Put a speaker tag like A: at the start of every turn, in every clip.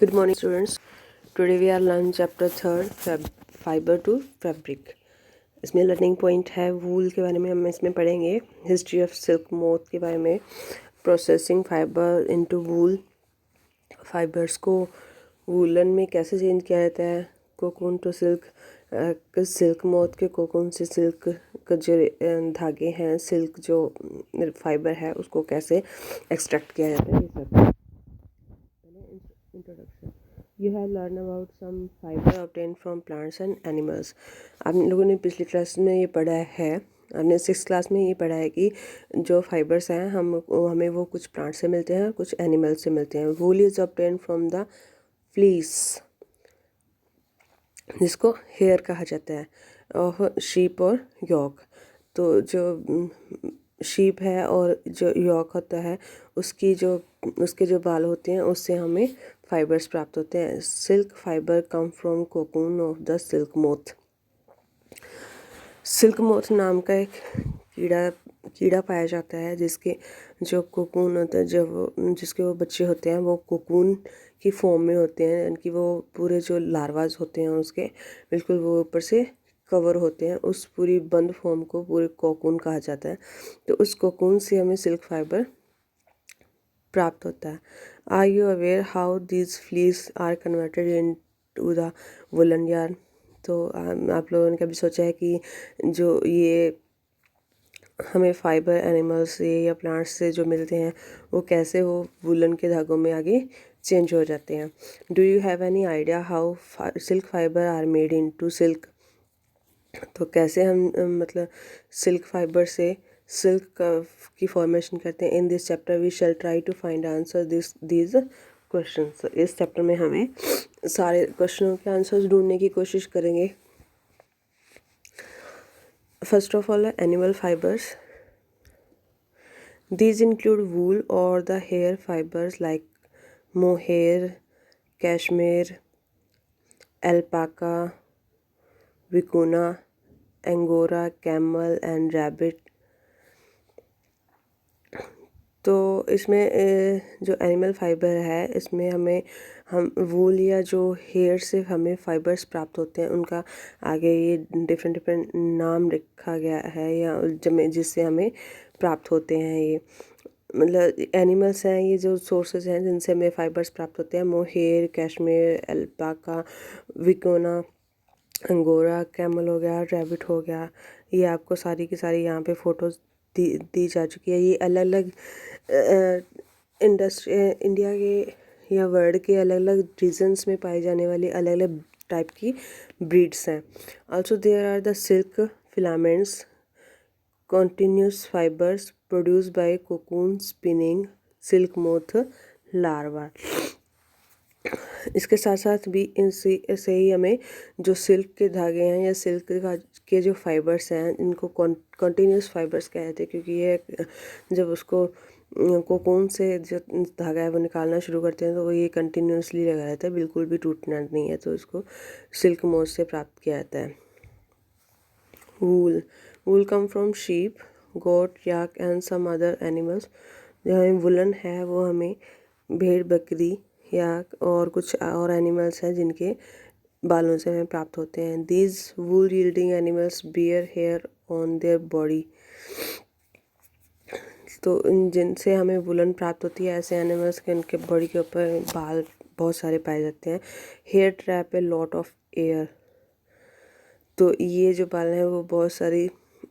A: Good morning, students. Today we are learning chapter 3rd, fiber to fabric. इसमें learning point है वूल के बारे में। हम इसमें पढ़ेंगे हिस्ट्री ऑफ सिल्क मोथ के बारे में, processing fibre into wool, fibres को वूलन में कैसे चेंज किया जाता है, cocoon to silk, silk moth के कोकून से सिल्क का जो धागे हैं, सिल्क जो फाइबर है उसको कैसे एक्सट्रैक्ट किया जाता है, ये सब। Introduction. You have learned about some fiber obtained from plants and animals. आप लोगों ने पिछली क्लास में ये पढ़ा है, हमने 6th क्लास में ये पढ़ा है कि जो फाइबर्स हैं हमें वो कुछ प्लांट से मिलते हैं, कुछ एनिमल से मिलते हैं। वूल is obtain from the fleece, जिसको हेयर कहा जाता है, और शीप और यॉक। तो जो शीप है और जो यॉक होता है उसके जो बाल होते हैं उससे हमें फाइबर्स प्राप्त होते हैं। Silk fibre come from cocoon of the silk moth. Silk moth नाम का एक कीड़ा पाया जाता है जिसके जो कोकून होता है, जिसके वो बच्चे होते हैं वो कोकून की फॉर्म में होते हैं, यानी कि वो पूरे जो लार्वाज होते हैं उसके बिल्कुल वो ऊपर से कवर होते हैं। उस पूरी बंद फॉर्म को पूरे कोकून कहा जाता है। तो उस कोकून से हमें सिल्क फाइबर प्राप्त होता है। Are you aware how these fleece are converted into the woollen yarn. तो आप लोगों ने कभी सोचा है कि जो ये हमें फाइबर एनिमल्स से या प्लांट्स से जो मिलते हैं वो कैसे वो वुलन के धागों में आगे चेंज हो जाते हैं। Do you have any idea how silk fibre are made into silk. तो कैसे हम मतलब सिल्क फाइबर से सिल्क की फॉर्मेशन करते हैं। In this chapter we shall try to find answer these questions. इस चैप्टर में हमें सारे क्वेश्चनों के आंसर्स ढूंढने की कोशिश करेंगे। First of all, animal fibres. These include wool or the hair fibers like mohair, cashmere, alpaca, vicuna, angora, camel and rabbit. तो इसमें जो एनिमल फाइबर है इसमें हम वूल या जो हेयर से हमें फाइबर्स प्राप्त होते हैं उनका आगे ये डिफरेंट नाम रखा गया है, या जिससे हमें प्राप्त होते हैं। ये मतलब एनिमल्स हैं, ये जो सोर्सेज हैं जिनसे हमें फाइबर्स प्राप्त होते हैं। मोहेयर, कैशमेर, अल्पाका, विकोना, अंगोरा, कैमल हो गया, रैबिट हो गया। ये आपको सारी की सारी यहाँ पे फ़ोटोज़ दी जा चुकी है। ये अलग अलग इंडिया के या वर्ल्ड के अलग अलग रीजन्स में पाई जाने वाली अलग अलग टाइप की ब्रीड्स हैं। Also there are the silk filaments, continuous fibers produced by cocoon spinning silk moth larva। इसके साथ साथ भी इनसे ही हमें जो सिल्क के धागे हैं या सिल्क के जो फाइबर्स हैं इनको कंटिन्यूस फाइबर्स कहते हैं, क्योंकि ये जब उसको कोकून से जो धागा है वो निकालना शुरू करते हैं तो वो ये कंटिन्यूसली लगा रहता है, बिल्कुल भी टूटना नहीं है। तो इसको सिल्क मोथ से प्राप्त किया जाता है। Wool come from sheep, goat, yak and some other animals. जो हमें वुलन है वो हमें भेड़, बकरी, याक और कुछ और एनिमल्स हैं जिनके बालों से हमें प्राप्त होते हैं। These wool yielding animals bear hair on their body. तो जिनसे हमें वुलन प्राप्त होती है ऐसे एनिमल्स के उनके बॉडी के ऊपर बाल बहुत सारे पाए जाते हैं। Hair trap a lot of air. तो ये जो बाल हैं वो बहुत सारी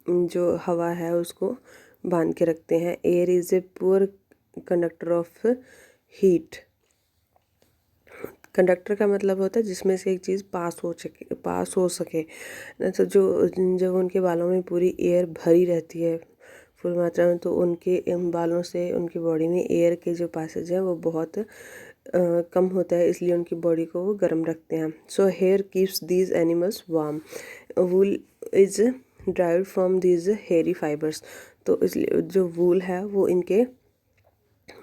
A: जो हवा है उसको बांध के रखते हैं। Air is a poor conductor of heat. Conductor का मतलब होता है जिसमें से एक चीज़ पास हो सके। तो जब उनके बालों में पूरी एयर भरी रहती है फुल मात्रा में, तो उनके बालों से उनकी बॉडी में एयर के जो पासेज है वो बहुत कम होता है, इसलिए उनकी बॉडी को वो गर्म रखते हैं। So here keeps these animals warm. Wool is derived from these hairy fibres. तो इसलिए जो वूल है वो इनके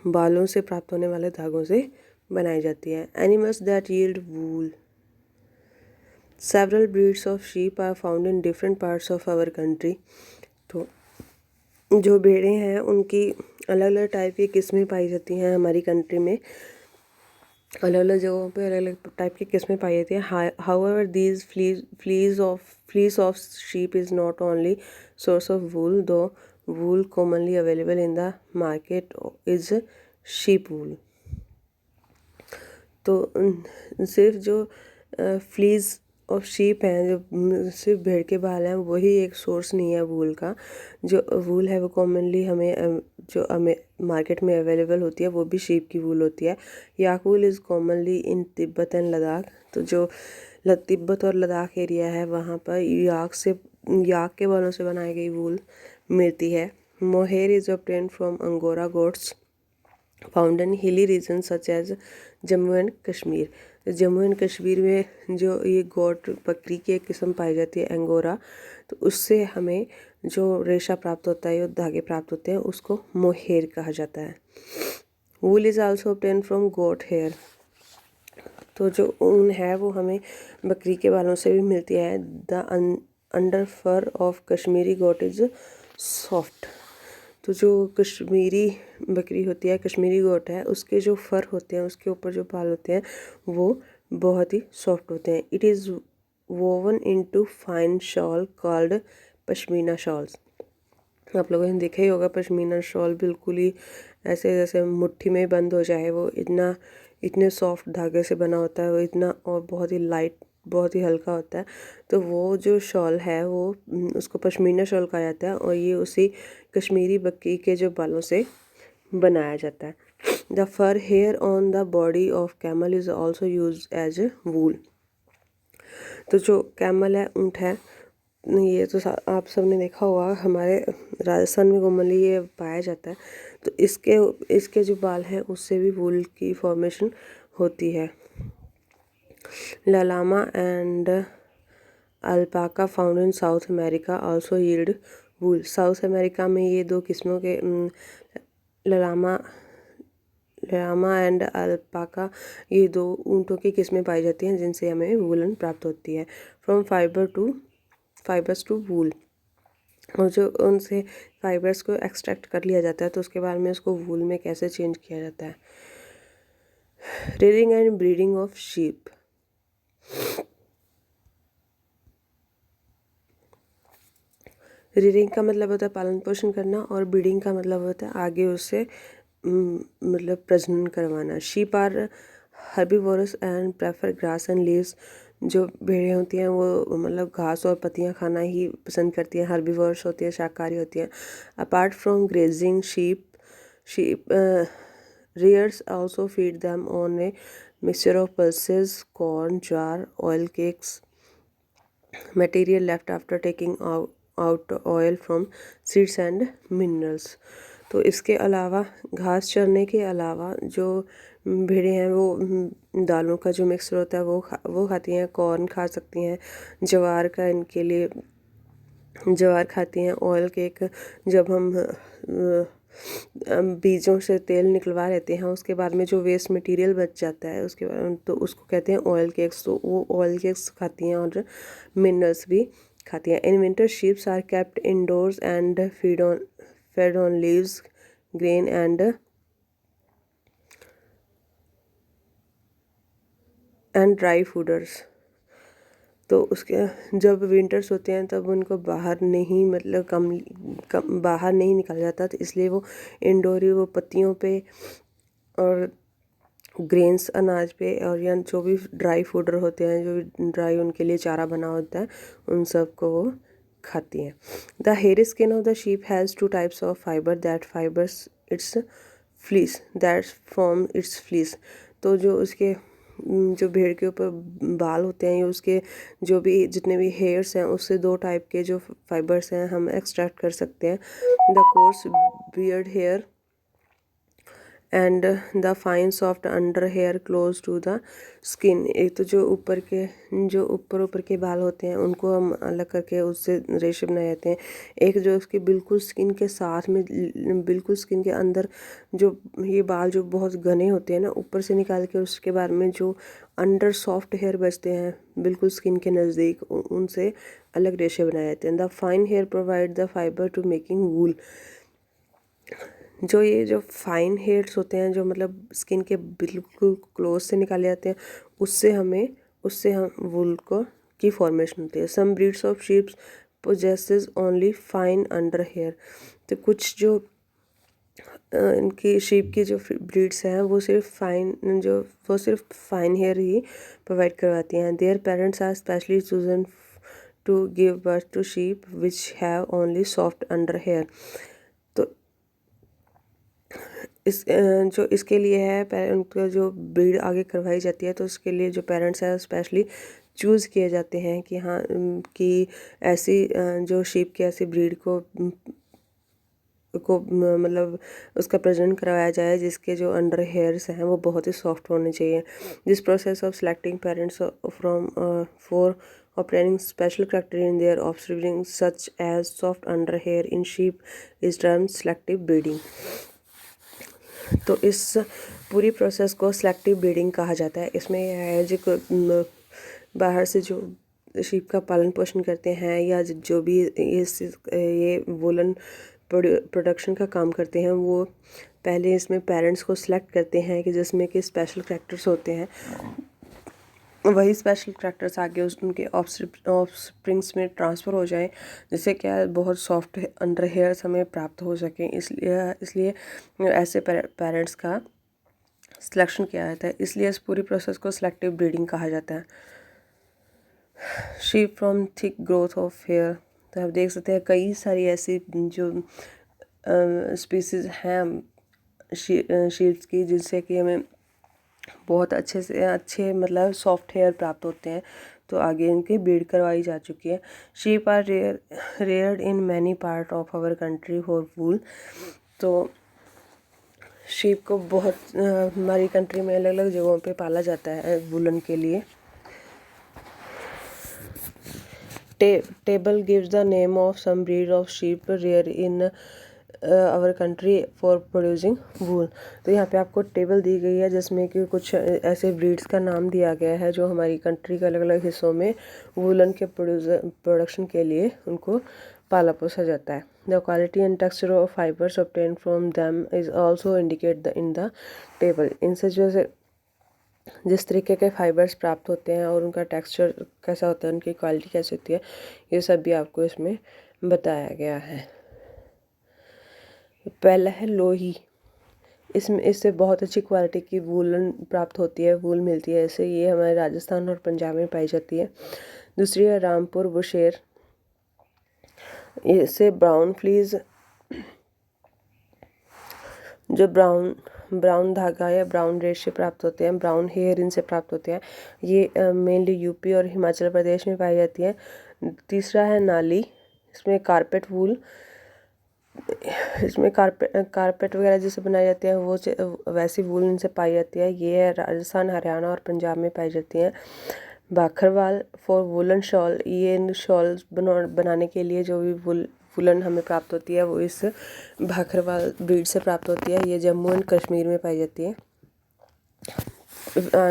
A: बालों से प्राप्त होने वाले धागों से बनाई जाती है। Animals that yield wool. Several breeds of sheep are found in different parts of our country. तो जो भेड़ें हैं उनकी अलग अलग टाइप की किस्में पाई जाती हैं हमारी कंट्री में। अलग अलग जगहों पे अलग अलग टाइप की किस्में पाई जाती हैं. However these fleece of sheep is not only source of wool, though wool commonly available in the market is sheep wool. तो सिर्फ जो फ्लीज ऑफ शीप हैं, जो सिर्फ भेड़ के बाल हैं, वही एक सोर्स नहीं है वूल का. जो वूल है वो कॉमनली हमें जो हमें मार्केट में अवेलेबल होती है वो भी शीप की वूल होती है. Yak wool is commonly in Tibet and Ladakh. तो जो तिब्बत और लद्दाख एरिया है वहाँ पर याक के बालों से बनाई गई वूल मिलती है. Mohair is obtained from Angora goats found in hilly region such as Jammu and Kashmir. Jammu and Kashmir में जो ये गोट बकरी की एक किस्म पाई जाती है अंगोरा, तो उससे हमें जो रेशा प्राप्त होता है, जो धागे प्राप्त होते हैं, उसको मोहेर कहा जाता है. Wool is also obtain from goat hair. तो जो ऊन है वो हमें बकरी के बालों से भी मिलती है. The under fur of Kashmiri goat is soft. तो जो कश्मीरी बकरी होती है, कश्मीरी गोट है, उसके जो फर होते हैं, उसके ऊपर जो बाल होते हैं, वो बहुत ही सॉफ्ट होते हैं. It is woven into fine shawl called pashmina shawls. आप लोगों ने देखा ही होगा पश्मीना शॉल बिल्कुल ही ऐसे जैसे मुट्ठी में बंद हो जाए. वो इतने सॉफ्ट धागे से बना होता है, वो इतना और बहुत ही लाइट, बहुत ही हल्का होता है. तो वो जो शॉल है वो उसको पश्मीना शॉल कहा जाता है, और ये उसी कश्मीरी बकरी के जो बालों से बनाया जाता है. The fur hair on the body of camel is also use as wool. तो जो कैमल है, ऊँट है, ये तो आप सबने देखा होगा, हमारे राजस्थान में कॉमनली ये पाया जाता है. तो इसके जो बाल हैं उससे भी वूल की फॉर्मेशन होती है. Llama and alpaca found in South America also yield wool. South America में ये दो किस्मों के लालामा एंड अल्पाका, ये दो ऊँटों की किस्में पाई जाती हैं जिनसे हमें वूलन प्राप्त होती है. फ्रॉम फाइबर्स टू वूल. और जो उनसे फाइबर्स को एक्सट्रैक्ट कर लिया जाता है, तो उसके बाद में उसको वूल में कैसे चेंज किया जाता है. Rearing and breeding of sheep. Rearing का मतलब होता है पालन पोषण करना, और ब्रीडिंग का मतलब होता है आगे उससे मतलब प्रजनन करवाना. Sheep are herbivorous and prefer grass and leaves. जो भेड़ें होती हैं वो मतलब घास और पत्तियां खाना ही पसंद करती हैं. हर्बीवोरस होती है, शाकाहारी होती हैं. Apart from grazing sheep rears also feed them on a mixture of pulses, corn, jar, oil cakes, material left after taking out oil from seeds and minerals. तो इसके अलावा घास चरने के अलावा जो भेड़ें हैं वो दालों का जो मिक्सर होता है वो खाती हैं. कॉर्न खा सकती हैं, ज्वार का इनके लिए ज्वार खाती हैं. ऑयल केक, जब हम बीजों से तेल निकलवा लेते हैं, उसके बाद में जो वेस्ट मटेरियल बच जाता है उसके बाद तो उसको कहते हैं ऑयल केक्स. तो वो ऑयल केक्स खाती हैं और मिनरल्स भी खाती हैं. In winter sheeps are kept indoors and fed on leaves, grain and dry fodders. तो उसके जब विंटर्स होते हैं तब उनको बाहर नहीं मतलब कम बाहर नहीं निकाला जाता, तो इसलिए वो इंडोर ही वो पत्तियों पे और ग्रेन्स अनाज पे और या जो भी ड्राई फूडर होते हैं, जो भी ड्राई उनके लिए चारा बना होता है, उन सब को वो खाती हैं. The hair skin of the sheep has two types of fibre that fibres its fleece that form its fleece. तो जो उसके जो भेड़ के ऊपर बाल होते हैं, या उसके जो भी जितने भी हेयर्स हैं, उससे दो टाइप के जो फाइबर्स हैं हम एक्सट्रैक्ट कर सकते हैं. The coarse beard hair and the fine soft under hair close to the skin. एक तो जो ऊपर के बाल होते हैं उनको हम अलग करके उससे रेशे बनाए जाते हैं. एक जो उसके बिल्कुल स्किन के साथ में, बिल्कुल स्किन के अंदर जो ये बाल जो बहुत घने होते हैं ना, ऊपर से निकाल के उसके बाद में जो अंडर सॉफ्ट हेयर बचते हैं बिल्कुल स्किन के नज़दीक, उनसे अलग रेशे बनाए जाते हैं. The fine hair provide the fibre to making wool. जो ये जो फाइन हेयर्स होते हैं, जो मतलब स्किन के बिल्कुल क्लोज से निकाले जाते हैं, उससे हम वूल को की फॉर्मेशन होती है। Some breeds of sheeps possesses only fine under hair. तो कुछ जो इनकी शीप की जो ब्रीड्स हैं वो सिर्फ फाइन हेयर ही प्रोवाइड करवाती हैं। Their parents are specially chosen to give birth to sheep which have only soft under hair. तो जो इसके लिए है उनका जो ब्रीड आगे करवाई जाती है, तो उसके लिए जो पेरेंट्स हैं स्पेशली चूज़ किए जाते हैं कि हाँ कि ऐसी जो शीप की ऐसी ब्रीड को मतलब उसका प्रजनन करवाया जाए जिसके जो अंडर हेयर्स हैं वो बहुत ही सॉफ्ट होने चाहिए। This process of selecting parents from for obtaining special character in their offspring such as soft under hair in sheep is termed selective breeding। तो इस पूरी प्रोसेस को सेलेक्टिव ब्रीडिंग कहा जाता है। इसमें यह है जो बाहर से जो शीप का पालन पोषण करते हैं या जो भी ये वूलन प्रोडक्शन का काम करते हैं, वो पहले इसमें पेरेंट्स को सिलेक्ट करते हैं कि जिसमें कि स्पेशल कैरेक्टर्स होते हैं। वही स्पेशल कैरेक्टर्स आगे उनके ऑफस्प्रिंग्स में ट्रांसफ़र हो जाएं, जिससे क्या बहुत सॉफ्ट अंडर हेयर्स हमें प्राप्त हो सकें। इसलिए ऐसे पेरेंट्स का सिलेक्शन किया जाता है। इसलिए इस पूरी प्रोसेस को सिलेक्टिव ब्रीडिंग कहा जाता है। Sheep from thick growth of hair. तो आप देख सकते हैं कई सारी ऐसी जो स्पीसीज़ हैं शीप्स की, जिससे कि हमें बहुत अच्छे मतलब सॉफ्ट हेयर प्राप्त होते हैं। तो आगे इनकी ब्रीड करवाई जा चुकी है। Sheep are reared in many part of our country for wool. तो शीप को बहुत हमारी कंट्री में अलग अलग जगहों पे पाला जाता है वूलन के लिए। Table gives the name of some breed of sheep reared in our country for producing wool. तो यहाँ पे आपको टेबल दी गई है जिसमें कि कुछ ऐसे ब्रीड्स का नाम दिया गया है जो हमारी कंट्री के अलग अलग हिस्सों में वूलन के प्रोडक्शन के लिए उनको पाला पोसा जाता है। The quality and texture of fibres obtain from them is also indicate in the table. इनसे जो जिस तरीके के फाइबर्स प्राप्त होते हैं और उनका टेक्सचर कैसा होता है, उनकी क्वालिटी कैसी होती है, ये सब भी आपको इसमें बताया गया है। पहला है लोही। इससे बहुत अच्छी क्वालिटी की वूलन प्राप्त होती है, वूल मिलती है। इससे ये हमारे राजस्थान और पंजाब में पाई जाती है। दूसरी है रामपुर बुशेर। इससे ब्राउन फ्लीज जो ब्राउन धागा या ब्राउन रेशे प्राप्त होते हैं, ब्राउन हेयर इनसे प्राप्त होते हैं। ये मेनली यूपी और हिमाचल प्रदेश में पाई जाती है। तीसरा है नाली। इसमें कारपेट वूल, इसमें कारपेट वगैरह जिसे बनाए जाते हैं वो वैसी वूल इनसे पाई जाती है। ये राजस्थान, हरियाणा और पंजाब में पाई जाती हैं। बाखरवाल फॉर वुलन शॉल। ये इन शॉल बनाने के लिए जो भी वुलन हमें प्राप्त होती है वो इस बाखरवाल ब्रीड से प्राप्त होती है। ये जम्मू एंड कश्मीर में पाई जाती है।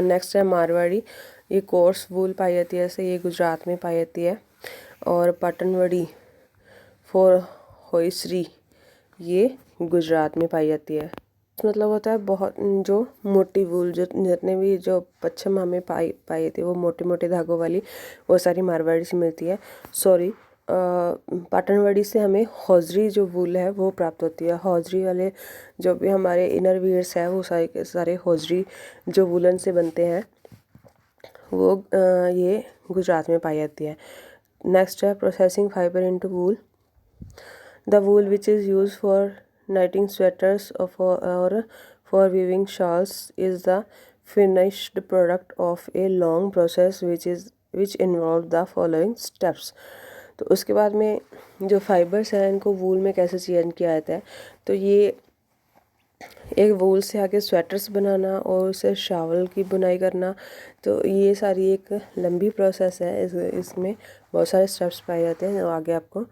A: नेक्स्ट है मारवाड़ी। ये कोर्स वूल पाई जाती है, ऐसे ये गुजरात में पाई जाती है। और पटनवड़ी फॉर होइसरी, ये गुजरात में पाई जाती है। मतलब होता है बहुत जो मोटी वूल, जो जितने भी जो पश्चिम हमें पाई जाती है वो मोटे मोटे धागों वाली, वो सारी मारवाड़ी से मिलती है। पाटनवाड़ी से हमें हौजरी जो वूल है वो प्राप्त होती है। हौजरी वाले जो भी हमारे इनर वियर्स है वो सारे के सारे हौजरी जो वूलन से बनते हैं वो ये गुजरात में पाई जाती है। नेक्स्ट है processing fibre into wool. The wool which is used for knitting sweaters or for weaving shawls is the finished product of a long process which involves the following steps। तो उसके बाद में जो फाइबर्स हैं इनको वूल में कैसे चेंज किया जाता है, तो ये एक वूल से आगे स्वेटर्स बनाना और उसे शावल की बुनाई करना, तो ये सारी एक लंबी प्रोसेस है। इसमें बहुत सारे स्टेप्स पाए जाते हैं जो आगे आपको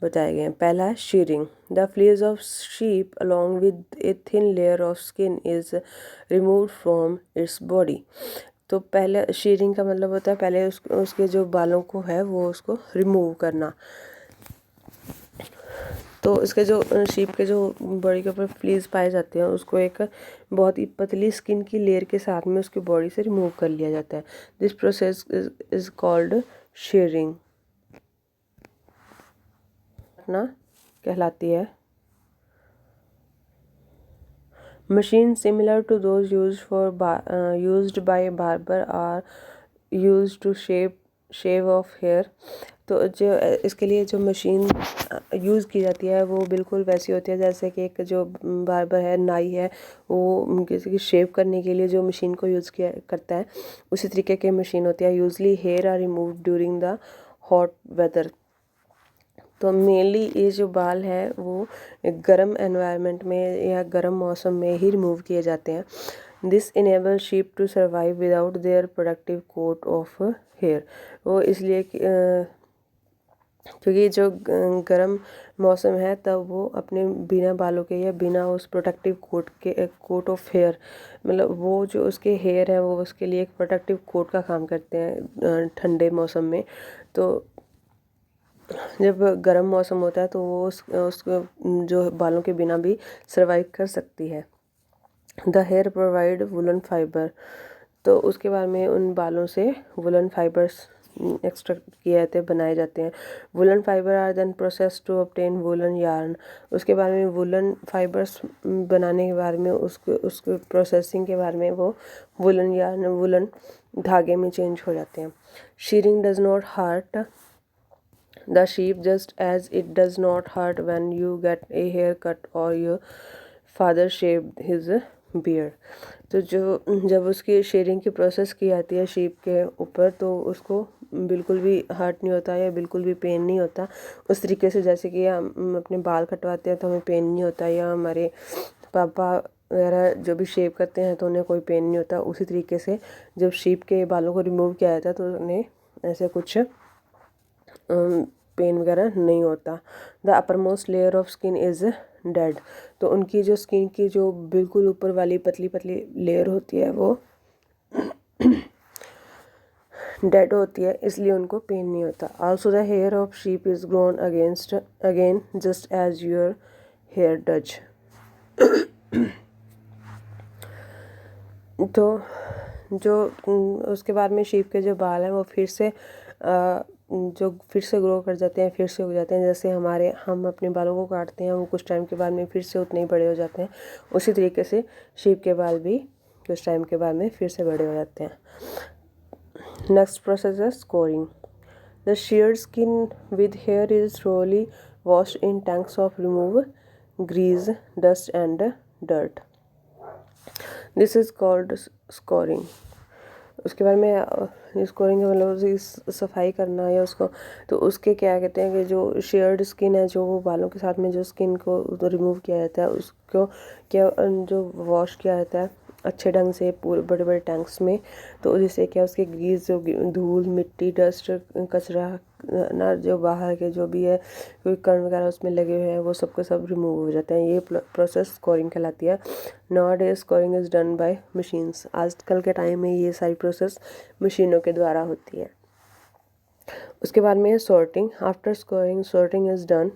A: बताए गए हैं। पहला है shearing. The fleece of sheep along with a thin layer of skin is removed from its body. तो पहले शीरिंग का मतलब होता है पहले उसके जो बालों को है वो उसको रिमूव करना। तो इसके जो शीप के जो बॉडी के ऊपर फ्लीज पाए जाते हैं उसको एक बहुत ही पतली स्किन की लेयर के साथ में उसकी बॉडी से रिमूव कर लिया जाता है। This process is called shearing ना कहलाती है। Machine similar to those used by barber are used to shave off hair. तो जो इसके लिए जो मशीन यूज़ की जाती है वो बिल्कुल वैसी होती है जैसे कि एक जो बार्बर है, नाई है, वो किसी की शेव करने के लिए जो मशीन को यूज़ किया करता है उसी तरीके की मशीन होती है। Usually hair are removed during the hot weather. तो मेनली ये जो बाल हैं वो गर्म एनवायरनमेंट में या गर्म मौसम में ही रिमूव किए जाते हैं। This enable sheep to survive without their productive coat of hair. वो इसलिए क्योंकि जो गर्म मौसम है तब वो अपने बिना बालों के या बिना उस प्रोटेक्टिव कोट ऑफ हेयर, मतलब वो जो उसके हेयर हैं वो उसके लिए एक प्रोटेक्टिव कोट का काम करते हैं ठंडे मौसम में। तो जब गर्म मौसम होता है तो वो उसको जो बालों के बिना भी सर्वाइव कर सकती है। The hair provide woollen fibre. तो उसके बाद में उन बालों से वुलन फाइबर्स एक्सट्रैक्ट किए जाते हैं, बनाए जाते हैं। Woollen fibre are then process to obtain woollen yarn. उसके बाद में वुलन फाइबर्स बनाने के बाद में उसको प्रोसेसिंग के बाद में वो वुलन यार्न वुलन धागे में चेंज हो जाते हैं। Shearing does not hurt the sheep just as it does not hurt when you get a haircut or your father shaved his beard। तो जब उसकी शेयरिंग की प्रोसेस की जाती है शीप के ऊपर तो उसको बिल्कुल भी हर्ट नहीं होता या बिल्कुल भी पेन नहीं होता। उस तरीके से जैसे कि हम अपने बाल कटवाते हैं तो हमें पेन नहीं होता, या हमारे पापा वगैरह जो भी शेव करते हैं तो उन्हें कोई पेन नहीं होता। उसी तरीके से जब शीप के बालों को रिमूव किया जाता है तो उन्हें ऐसे कुछ पेन वगैरह नहीं होता। The upper most layer of skin is dead. तो उनकी जो स्किन की जो बिल्कुल ऊपर वाली पतली पतली लेयर होती है वो डेड होती है, इसलिए उनको पेन नहीं होता। Also the hair of sheep is grown again just as your hair does. तो जो उसके बाद में शीप के जो बाल हैं वो फिर से ग्रो कर जाते हैं, फिर से उग जाते हैं। जैसे हम अपने बालों को काटते हैं वो कुछ टाइम के बाद में फिर से उतने ही बड़े हो जाते हैं, उसी तरीके से शीप के बाल भी कुछ टाइम के बाद में फिर से बड़े हो जाते हैं। नेक्स्ट प्रोसेस है scoring. The sheared skin with hair is thoroughly washed in tanks of remove grease, dust and dirt. This is called scoring। उसके बाद में स्कोरिंग का मतलब उसकी सफाई करना या उसको, तो उसके क्या कहते हैं कि जो शेयर्ड स्किन है, जो वो बालों के साथ में जो स्किन को रिमूव किया जाता है उसको क्या जो वॉश किया जाता है अच्छे ढंग से पूरे बड़े बड़े टैंक्स में। तो जिससे क्या उसके ग्रीस जो धूल मिट्टी डस्ट कचरा ना जो बाहर के जो भी है कोई कण वगैरह उसमें लगे हुए हैं वो सबके सब रिमूव हो जाते हैं। ये प्रोसेस स्कोरिंग कहलाती है। Now day scoring is done by machines. आजकल के टाइम में ये सारी प्रोसेस मशीनों के द्वारा होती है। उसके बाद में sorting. After scoring sorting is done.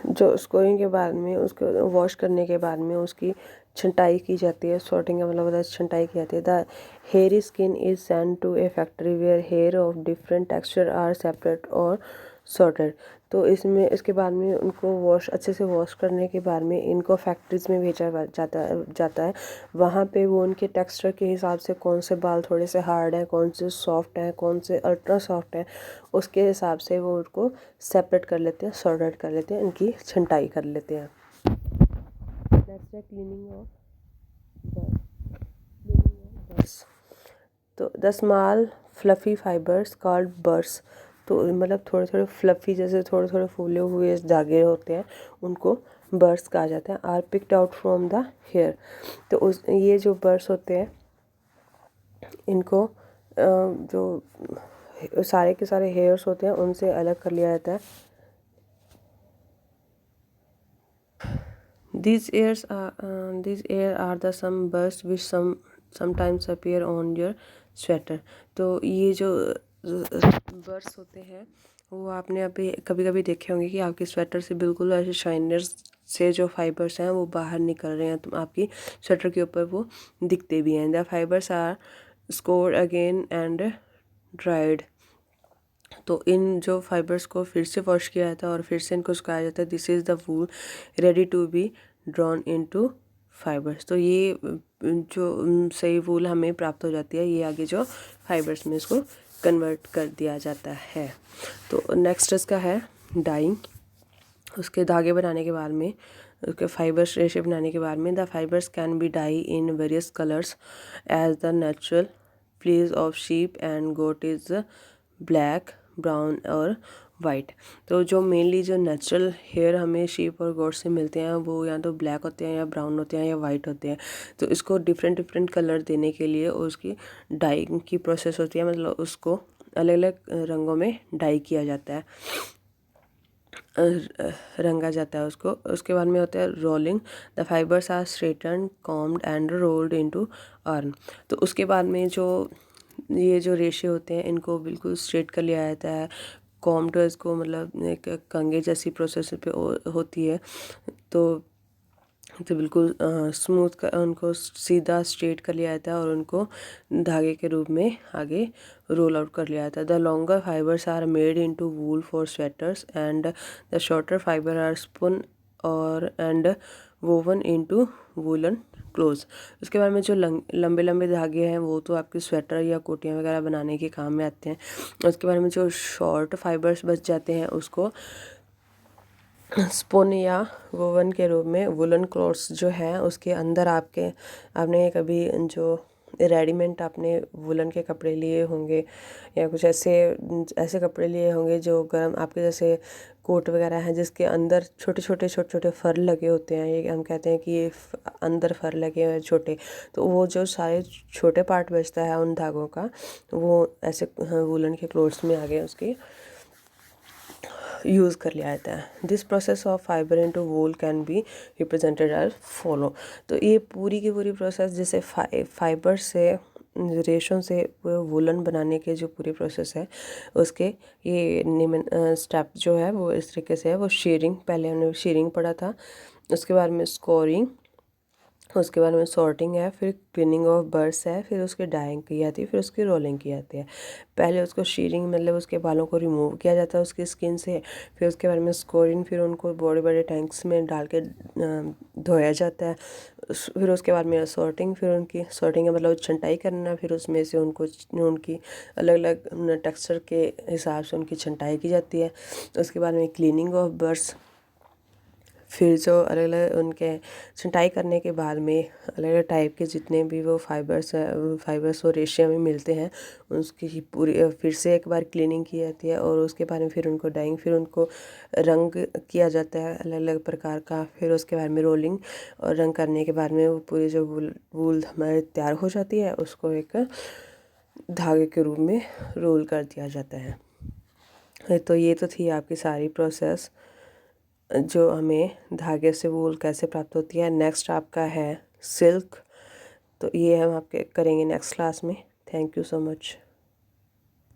A: जो स्कोरिंग के बाद में उसको वॉश करने के बाद में उसकी छंटाई की जाती है। सॉर्टिंग का मतलब होता है छंटाई की जाती है। The hairy skin is send to a factory where hair of different texture are separate और सॉर्टेड। तो इसके बाद में उनको अच्छे से वॉश करने के बाद में इनको फैक्ट्रीज़ में भेजा जाता है। वहाँ पे वो उनके टेक्सचर के हिसाब से कौन से बाल थोड़े से हार्ड हैं, कौन से सॉफ्ट हैं, कौन से अल्ट्रा सॉफ्ट हैं, उसके हिसाब से वो उनको सेपरेट कर लेते हैं, सॉर्टेड कर लेते हैं, इनकी छंटाई कर लेते हैं। Cleaning of burrs. तो the small fluffy fibres called burrs. तो मतलब थोड़े थोड़े फ्लफ़ी जैसे थोड़े थोड़े फूले हुए धागे होते हैं उनको बर्स कहा जाता है। Are picked out from the hair. तो ये जो बर्स होते हैं इनको जो सारे के सारे हेयर्स होते हैं उनसे अलग कर लिया जाता है। These air are the some bursts which sometimes appear on your sweater। तो ये जो बर्ड्स होते हैं वो आपने अभी कभी कभी देखे होंगे कि आपके स्वेटर से बिल्कुल ऐसे शाइनर्स से जो फाइबर्स हैं वो बाहर निकल रहे हैं, तो आपकी स्वेटर के ऊपर वो दिखते भी हैं। The fibres are scoured again and dried. तो इन जो फाइबर्स को फिर से वॉश किया जाता है और फिर से इनको सुखाया जाता है। This is the wool ready to be drawn into fibres. तो ये जो सही वूल हमें प्राप्त हो जाती है, ये आगे जो फाइबर्स में इसको कन्वर्ट कर दिया जाता है। तो नेक्स्ट इसका है डाइंग। उसके धागे बनाने के बाद में, उसके फाइबर्स रेशे बनाने के बाद में, the fibres can be dyed in various colours as the natural fleece of sheep and goat is black, brown और वाइट। तो जो मेनली जो नेचुरल हेयर हमें शीप और गोट से मिलते हैं वो या तो ब्लैक होते हैं या ब्राउन होते हैं या वाइट होते हैं। तो इसको डिफरेंट डिफरेंट कलर देने के लिए उसकी डाइंग की प्रोसेस होती है, मतलब उसको अलग अलग रंगों में डाई किया जाता है, रंगा जाता है उसको। उसके बाद में होता है rolling. The fibres are straighten combed and rolled into yarn. तो उसके बाद में जो ये जो रेशे होते हैं इनको बिल्कुल स्ट्रेट कर लिया जाता है। कॉम्ड इसको मतलब एक कंघे जैसी प्रोसेस पे होती है। तो बिल्कुल स्मूथ कर उनको सीधा स्ट्रेट कर लिया जाता है और उनको धागे के रूप में आगे रोल आउट कर लिया जाता है। The longer fibres are made into wool for sweaters and the shorter fibre are spun or and woven into woollen clothes. उसके बाद में जो लंबे लंबे धागे हैं वो तो आपके स्वेटर या कोटियाँ वगैरह बनाने के काम में आते हैं। उसके बाद में जो शॉर्ट फाइबर्स बच जाते हैं उसको स्पून या वोवन के रूप में वुलन क्लॉथ्स जो है उसके अंदर आपने कभी जो रेडीमेड आपने वुलन के कपड़े लिए होंगे या कुछ ऐसे कपड़े लिए होंगे जो गर्म आपके जैसे कोट वगैरह हैं जिसके अंदर छोटे छोटे फर लगे होते हैं। ये हम कहते हैं कि ये अंदर फर लगे हैं छोटे। तो वो जो सारे छोटे पार्ट बचता है उन धागों का वो ऐसे वुलन के क्लोथ्स में आगे उसके यूज़ कर लिया जाता है। This process of fibre into wool can be represented as follow. तो ये पूरी की पूरी प्रोसेस जैसे फाइबर से रेशों से वूलन बनाने के जो पूरी प्रोसेस है उसके ये स्टेप जो है वो इस तरीके से है। वो शेयरिंग, पहले हमने शेयरिंग पढ़ा था, उसके बाद में स्कोरिंग, उसके बाद में सॉर्टिंग है, फिर क्लीनिंग ऑफ बर्ड्स है, फिर उसकी डाइंग की जाती है, फिर उसकी रोलिंग की जाती है। पहले उसको शीरिंग मतलब उसके बालों को रिमूव किया जाता है उसकी स्किन से, फिर उसके बाद में स्कोरिंग, फिर उनको बड़े बड़े टैंक्स में डाल के धोया जाता है। फिर उसके बाद में सॉर्टिंग, फिर उनकी सॉर्टिंग का मतलब छंटाई करना, फिर उसमें से उनको उनकी अलग अलग टेक्सचर के हिसाब से उनकी छंटाई की जाती है। उसके बाद में क्लीनिंग ऑफ बर्ड्स, फिर जो अलग अलग उनके छंटाई करने के बाद में अलग अलग टाइप के जितने भी वो फाइबर्स और रेशे में मिलते हैं उसकी पूरी फिर से एक बार क्लीनिंग की जाती है और उसके बाद में फिर उनको डाइंग, फिर उनको रंग किया जाता है अलग अलग प्रकार का। फिर उसके बाद में रोलिंग और रंग करने के बाद में वो पूरी जो वूल हमारी तैयार हो जाती है उसको एक धागे के रूप में रोल कर दिया जाता है। तो ये तो थी आपकी सारी प्रोसेस जो हमें धागे से वूल कैसे प्राप्त होती है। नेक्स्ट आपका है सिल्क। तो ये हम आपके करेंगे नेक्स्ट क्लास में। Thank you so much.